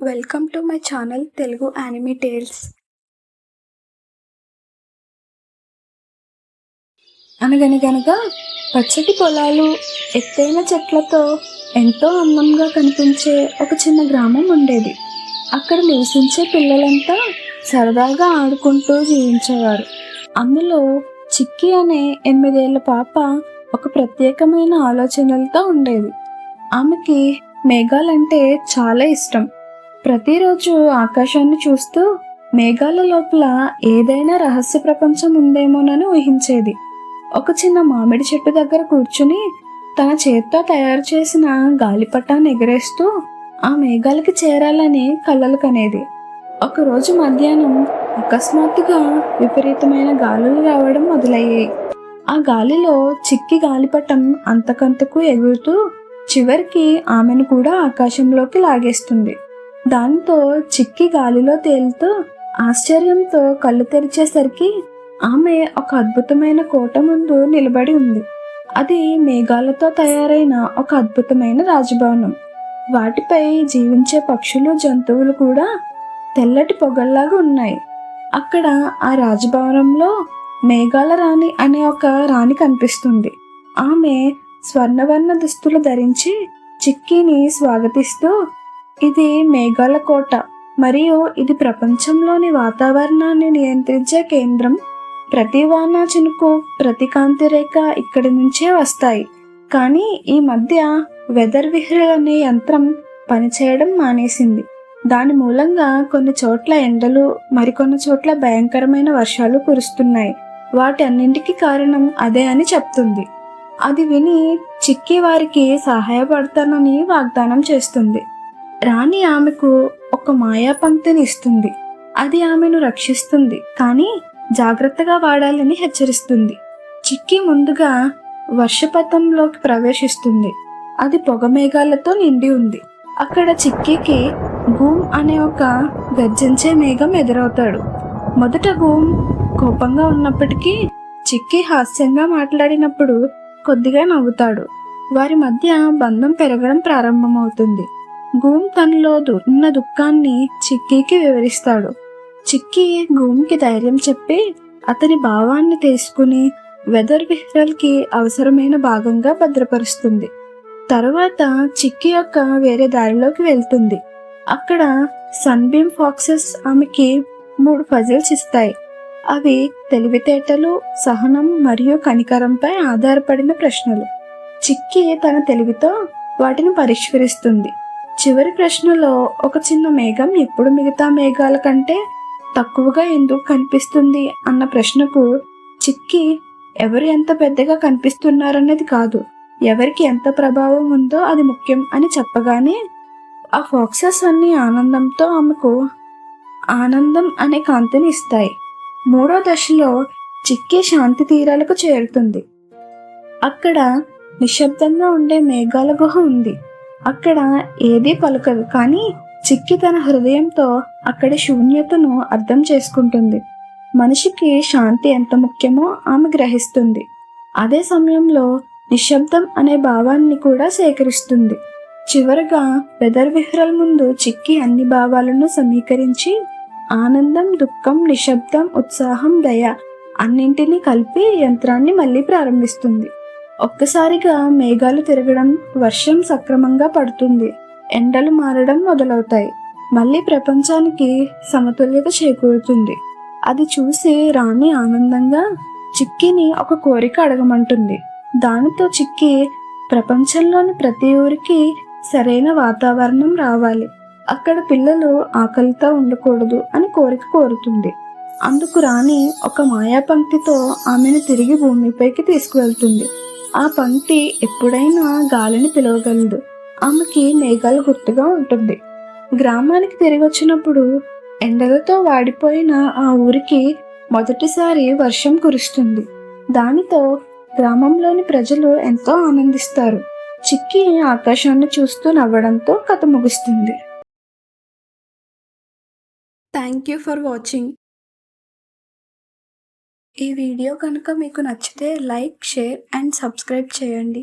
Welcome to my channel Telugu anime tales. అనగనగనగా పచ్చటి పొలాలు, ఎత్తైన చెట్లతో ఎంతో అందంగా కనిపించే ఒక చిన్న గ్రామం ఉండేది. అక్కడ నివసించే పిల్లలంతా సరదాగా ఆడుకుంటూ జీవించేవారు. అందులో చిక్కీ అనే 8 ఏళ్ల పాప ఒక ప్రత్యేకమైన ఆలోచనలతో ఉండేది. ఆమెకి మేఘాలంటే చాలా ఇష్టం. ప్రతిరోజు ఆకాశాన్ని చూస్తూ మేఘాల లోపల ఏదైనా రహస్య ప్రపంచం ఉందేమోనని ఊహించేది. ఒక చిన్న మామిడి చెట్టు దగ్గర కూర్చుని తన చేత్తో తయారు చేసిన గాలిపటాన్ని ఎగరేస్తూ ఆ మేఘాలకి చేరాలని కలలు కనేది. ఒకరోజు మధ్యాహ్నం అకస్మాత్తుగా విపరీతమైన గాలులు రావడం మొదలయ్యాయి. ఆ గాలిలో చిక్కి గాలిపటం అంతకంతకు ఎగురుతూ చివరికి ఆమెను కూడా ఆకాశంలోకి లాగేస్తుంది. దాంతో చిక్కి గాలిలో తేలుతూ ఆశ్చర్యంతో కళ్ళు తెరిచేసరికి ఆమె ఒక అద్భుతమైన కోట ముందు నిలబడి ఉంది. అది మేఘాలతో తయారైన ఒక అద్భుతమైన రాజభవనం. వాటిపై జీవించే పక్షులు, జంతువులు కూడా తెల్లటి పొగల్లాగా ఉన్నాయి. అక్కడ ఆ రాజభవనంలో మేఘాల రాణి అనే ఒక రాణి కనిపిస్తుంది. ఆమె స్వర్ణవర్ణ దుస్తులు ధరించి చిక్కీని స్వాగతిస్తూ, ఇది మేఘాల కోట మరియు ఇది ప్రపంచంలోని వాతావరణాన్ని నియంత్రించే కేంద్రం. ప్రతి వాన చినుకు, ప్రతి కాంతి రేఖ ఇక్కడి నుంచే వస్తాయి. కానీ ఈ మధ్య వెదర్ విహ్రల్ అనే యంత్రం పనిచేయడం మానేసింది. దాని మూలంగా కొన్ని చోట్ల ఎండలు, మరికొన్ని చోట్ల భయంకరమైన వర్షాలు కురుస్తున్నాయి. వాటి అన్నింటికి కారణం అదే అని చెప్తుంది. అది విని చిక్కీ వారికి సహాయపడతానని వాగ్దానం చేస్తుంది. రాణి ఆమెకు ఒక మాయా పంక్తిని ఇస్తుంది. అది ఆమెను రక్షిస్తుంది, కానీ జాగ్రత్తగా వాడాలని హెచ్చరిస్తుంది. చిక్కీ ముందుగా వర్షపతంలోకి ప్రవేశిస్తుంది. అది పొగ మేఘాలతో నిండి ఉంది. అక్కడ చిక్కీకి గూమ్ అనే ఒక గర్జించే మేఘం ఎదురవుతాడు. మొదట గూమ్ కోపంగా ఉన్నప్పటికీ చిక్కీ హాస్యంగా మాట్లాడినప్పుడు కొద్దిగా నవ్వుతాడు. వారి మధ్య బంధం పెరగడం ప్రారంభమవుతుంది. గూమ్ తనలో ఉన్న దుఃఖాన్ని చిక్కీకి వివరిస్తాడు. చిక్కీ గూమ్కి ధైర్యం చెప్పి అతని భావాన్ని తీసుకుని వెదర్ విహ్రల్కి అవసరమైన భాగంగా భద్రపరుస్తుంది. తరువాత చిక్కీ యొక్క వేరే దారిలోకి వెళ్తుంది. అక్కడ సన్బీమ్ ఫాక్సెస్ ఆమెకి 3 పజిల్స్ ఇస్తాయి. అవి తెలివితేటలు, సహనం మరియు కనికరంపై ఆధారపడిన ప్రశ్నలు. చిక్కీ తన తెలివితో వాటిని పరిష్కరిస్తుంది. చివరి ప్రశ్నలో ఒక చిన్న మేఘం ఎప్పుడు మిగతా మేఘాల కంటే తక్కువగా ఎందుకు కనిపిస్తుంది అన్న ప్రశ్నకు చిక్కీ ఎవరు ఎంత పెద్దగా కనిపిస్తున్నారన్నది కాదు, ఎవరికి ఎంత ప్రభావం ఉందో అది ముఖ్యం అని చెప్పగానే ఆ ఫాక్సెస్ అన్ని ఆనందంతో ఆమెకు ఆనందం అనే కాంతిని ఇస్తాయి. 3వ దశలో చిక్కీ శాంతి తీరాలకు చేరుతుంది. అక్కడ నిశ్శబ్దంగా ఉండే మేఘాల గుహ ఉంది. అక్కడ ఏదీ పలకదు, కానీ చిక్కీ తన హృదయంతో అక్కడి శూన్యతను అర్థం చేసుకుంటుంది. మనిషికి శాంతి ఎంత ముఖ్యమో ఆమె గ్రహిస్తుంది. అదే సమయంలో నిశ్శబ్దం అనే భావాన్ని కూడా సేకరిస్తుంది. చివరగా వెదర్ విహ్రల్ ముందు చిక్కీ అన్ని భావాలను సమీకరించి ఆనందం, దుఃఖం, నిశ్శబ్దం, ఉత్సాహం, దయ అన్నింటినీ కలిపి యంత్రాన్ని మళ్ళీ ప్రారంభిస్తుంది. ఒక్కసారిగా మేఘాలు తిరగడం, వర్షం సక్రమంగా పడుతుంది, ఎండలు మారడం మొదలవుతాయి. మళ్ళీ ప్రపంచానికి సమతుల్యత చేకూరుతుంది. అది చూసి రాణి ఆనందంగా చిక్కీని ఒక కోరిక అడగమంటుంది. దానితో చిక్కీ ప్రపంచంలోని ప్రతి ఊరికి సరైన వాతావరణం రావాలి, అక్కడ పిల్లలు ఆకలితో ఉండకూడదు అని కోరిక కోరుతుంది. అందుకు రాణి ఒక మాయా పంక్తితో ఆమెను తిరిగి భూమిపైకి తీసుకువెళ్తుంది. ఆ పంక్తి ఎప్పుడైనా గాలిని పిలవగలదు. ఆమెకి మేఘాలు గుర్తుగా ఉంటుంది. గ్రామానికి తిరిగి వచ్చినప్పుడు ఎండలతో వాడిపోయిన ఆ ఊరికి మొదటిసారి వర్షం కురుస్తుంది. దానితో గ్రామంలోని ప్రజలు ఎంతో ఆనందిస్తారు. చిక్కీ ఆకాశాన్ని చూస్తూ నవ్వడంతో కథ ముగుస్తుంది. Thank you for watching. ఈ వీడియో కనుక మీకు నచ్చితే లైక్, షేర్ అండ్ సబ్స్క్రైబ్ చేయండి.